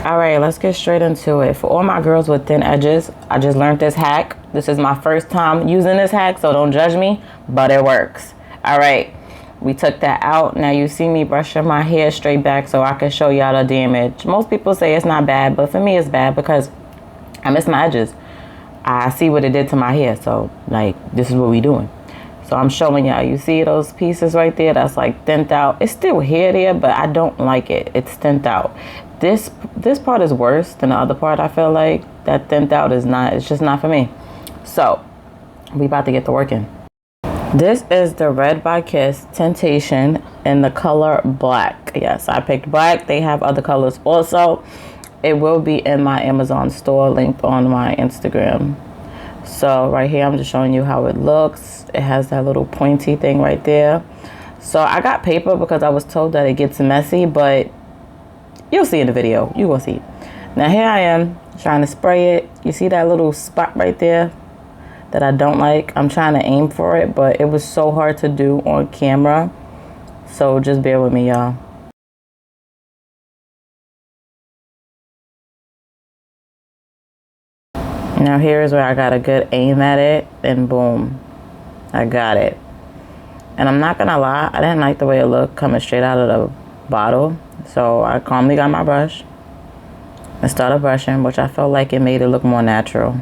All right, let's get straight into it. For all my girls with thin edges, I just learned this hack. This is my first time using this hack, so don't judge me, but it works. All right, we took that out. Now you see me brushing my hair straight back so I can show y'all the damage. Most people say it's not bad, but for me it's bad because I miss my edges. I see what it did to my hair, so like this is what we doing. So I'm showing y'all. You see those pieces right there? That's like thinned out. It's still hair there, but I don't like it. It's thinned out. This part is worse than the other part. I feel like that thinned out is not. It's just not for me. So we about to get to working. This is the Red by Kiss Tintation in the color black. Yes, I picked black. They have other colors also. It will be in my Amazon store, linked on my Instagram. So right here, I'm just showing you how it looks. It has that little pointy thing right there. So I got paper because I was told that it gets messy, but you'll see in the video. You will see. Now here I am trying to spray it. You see that little spot right there that I don't like? I'm trying to aim for it, but it was so hard to do on camera. So just bear with me, y'all. Now here's where I got a good aim at it, and boom, I got it. And I'm not gonna lie, I didn't like the way it looked coming straight out of the bottle. So I calmly got my brush and started brushing, which I felt like it made it look more natural.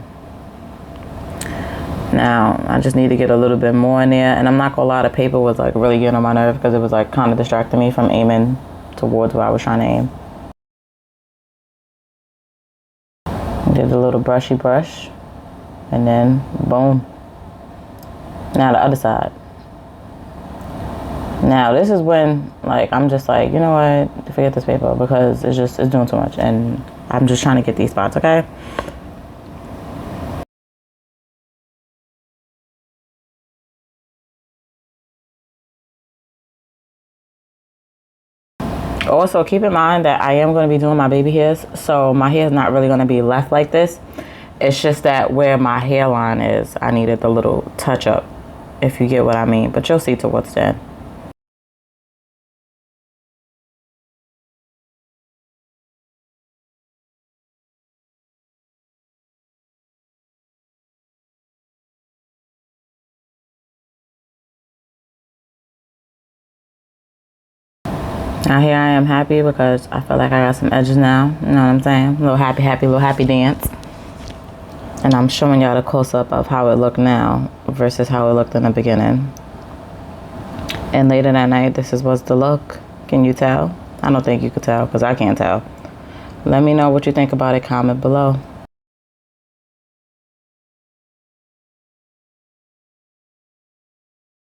Now I just need to get a little bit more in there, and I'm not gonna lie, the paper was like really getting on my nerve because it was like kind of distracting me from aiming towards where I was trying to aim. Did a little brushy brush, and then boom. Now the other side. Now this is when like I'm just like, you know what, forget this paper because it's doing too much, and I'm just trying to get these spots, okay? Also, keep in mind that I am going to be doing my baby hairs, so my hair is not really going to be left like this. It's just that where my hairline is, I needed the little touch up, if you get what I mean. But you'll see towards the end. Now here I am happy because I feel like I got some edges now. You know what I'm saying? A little happy dance. And I'm showing y'all the close-up of how it looked now versus how it looked in the beginning. And later that night, this was the look. Can you tell? I don't think you could tell because I can't tell. Let me know what you think about it. Comment below.